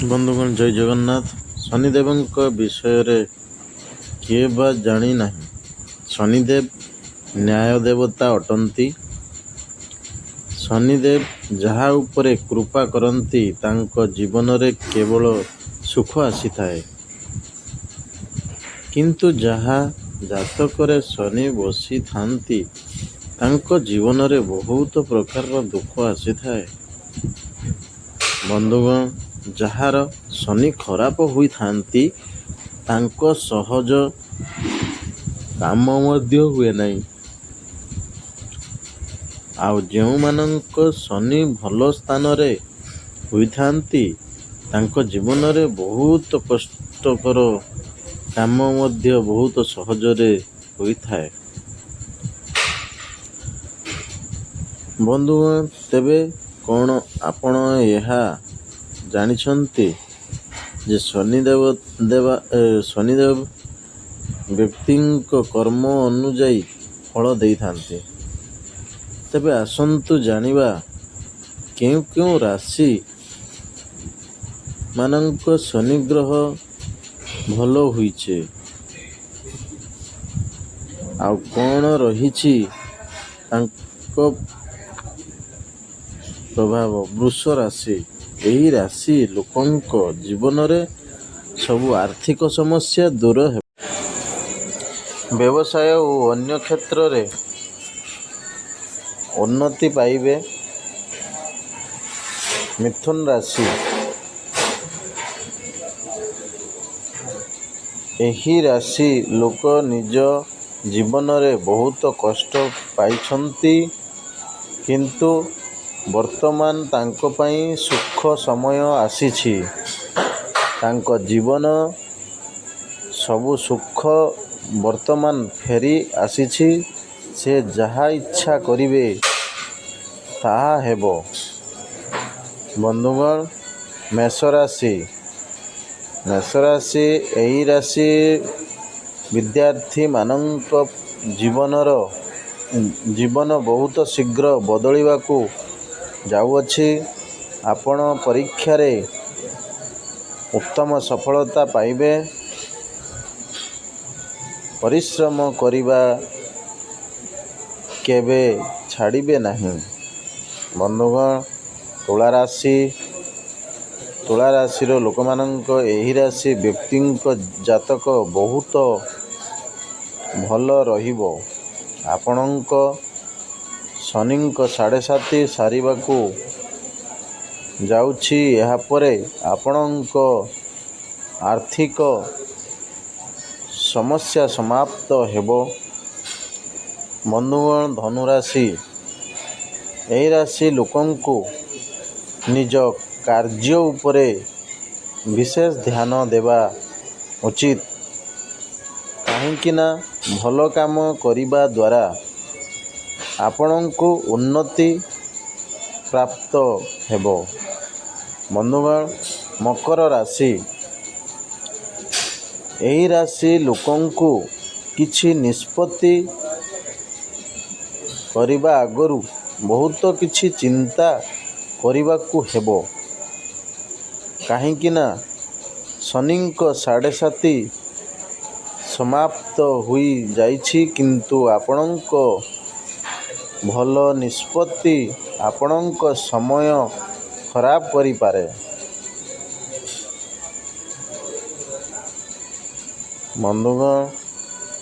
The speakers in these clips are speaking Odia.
ବନ୍ଧୁଗଣ ଜୟ ଜଗନ୍ନାଥ। ଶନିଦେବଙ୍କ ବିଷୟରେ କିଏ ବା ଜାଣି ନାହିଁ। ଶନିଦେବ ନ୍ୟାୟ ଦେବତା ଅଟନ୍ତି। ଶନିଦେବ ଯାହା ଉପରେ କୃପା କରନ୍ତି ତାଙ୍କ ଜୀବନରେ କେବଳ ସୁଖ ଆସିଥାଏ। କିନ୍ତୁ ଯାହା ଜାତକରେ ଶନି ବସିଥାନ୍ତି ତାଙ୍କ ଜୀବନରେ ବହୁତ ପ୍ରକାରର ଦୁଃଖ ଆସିଥାଏ। ବନ୍ଧୁଗଣ, ଯାହାର ଶନି ଖରାପ ହୋଇଥାନ୍ତି ତାଙ୍କ ସହଜ କାମ ମଧ୍ୟ ହୁଏ ନାହିଁ। ଆଉ ଯେଉଁମାନଙ୍କ ଶନି ଭଲ ସ୍ଥାନରେ ହୋଇଥାନ୍ତି ତାଙ୍କ ଜୀବନରେ ବହୁତ କଷ୍ଟକର କାମ ମଧ୍ୟ ବହୁତ ସହଜରେ ହୋଇଥାଏ। ବନ୍ଧୁଗଣ, ତେବେ କ'ଣ ଆପଣ ଏହା ଜାଣିଛନ୍ତି ଯେ ଶନିଦେବ ବ୍ୟକ୍ତିଙ୍କ କର୍ମ ଅନୁଯାୟୀ ଫଳ ଦେଇଥାନ୍ତି? ତେବେ ଆସନ୍ତୁ ଜାଣିବା କେଉଁ କେଉଁ ରାଶି ମାନଙ୍କ ଶନି ଗ୍ରହ ଭଲ ହୋଇଛି ଆଉ କ'ଣ ରହିଛି ତାଙ୍କ ପ୍ରଭାବ। ବୃଷ ରାଶି। ଏହି ରାଶି ଲୋକଙ୍କ ଜୀବନରେ ସବୁ ଆର୍ଥିକ ସମସ୍ୟା ଦୂର ହେବ। ବ୍ୟବସାୟ ଓ ଅନ୍ୟ କ୍ଷେତ୍ରରେ ଉନ୍ନତି ପାଇବେ। ମିଥୁନ ରାଶି। ଏହି ରାଶି ଲୋକ ନିଜ ଜୀବନରେ ବହୁତ କଷ୍ଟ ପାଇଛନ୍ତି କିନ୍ତୁ ବର୍ତ୍ତମାନ ତାଙ୍କ ପାଇଁ ସୁଖ ସମୟ ଆସିଛି। ତାଙ୍କ ଜୀବନ ସବୁ ସୁଖ ବର୍ତ୍ତମାନ ଫେରି ଆସିଛି। ସେ ଯାହା ଇଚ୍ଛା କରିବେ ତାହା ହେବ। ବନ୍ଧୁଗଣ, ମେଷ ରାଶି। ମେଷ ରାଶି। ଏହି ରାଶି ବିଦ୍ୟାର୍ଥୀମାନଙ୍କ ଜୀବନ ବହୁତ ଶୀଘ୍ର ବଦଳିବାକୁ ଯାଉଅଛି। ଆପଣ ପରୀକ୍ଷାରେ ଉତ୍ତମ ସଫଳତା ପାଇବେ। ପରିଶ୍ରମ କରିବା କେବେ ଛାଡ଼ିବେ ନାହିଁ। ବନ୍ଧୁଗଣ, ତୁଳା ରାଶି। ତୁଳା ରାଶିର ଲୋକମାନଙ୍କ ଏହି ରାଶି ବ୍ୟକ୍ତିଙ୍କ ଜାତକ ବହୁତ ଭଲ ରହିବ। ଆପଣଙ୍କ ଶନିଙ୍କ 7.5 ସାରିବାକୁ ଯାଉଛି। ଏହାପରେ ଆପଣଙ୍କ ଆର୍ଥିକ ସମସ୍ୟା ସମାପ୍ତ ହେବ। ବନ୍ଧୁଗଣ, ଧନୁ ରାଶି। ଏହି ରାଶି ଲୋକଙ୍କୁ ନିଜ କାର୍ଯ୍ୟ ଉପରେ ବିଶେଷ ଧ୍ୟାନ ଦେବା ଉଚିତ। କାହିଁକି ନା ଭଲ କାମ କରିବା ଦ୍ୱାରା ଆପଣଙ୍କୁ ଉନ୍ନତି ପ୍ରାପ୍ତ ହେବ। ବନ୍ଧୁଗଣ, ମକର ରାଶି। ଏହି ରାଶି ଲୋକଙ୍କୁ କିଛି ନିଷ୍ପତ୍ତି କରିବା ଆଗରୁ ବହୁତ କିଛି ଚିନ୍ତା କରିବାକୁ ହେବ। କାହିଁକି ନା ଶନିଙ୍କ 7.5 ସମାପ୍ତ ହୋଇଯାଇଛି କିନ୍ତୁ ଆପଣଙ୍କ ଭଲ ନିଷ୍ପତ୍ତି ଆପଣଙ୍କ ସମୟ ଖରାପ କରିପାରେ। ବନ୍ଧୁଗଣ,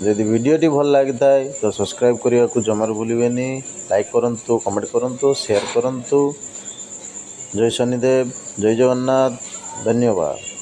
ଯଦି ଭିଡ଼ିଓଟି ଭଲ ଲାଗିଥାଏ ତ ସବସ୍କ୍ରାଇବ୍ କରିବାକୁ ଜମାରୁ ଭୁଲିବେନି। ଲାଇକ୍ କରନ୍ତୁ, କମେଣ୍ଟ କରନ୍ତୁ, ସେୟାର କରନ୍ତୁ। ଜୟ ଶନିଦେବ, ଜୟ ଜଗନ୍ନାଥ। ଧନ୍ୟବାଦ।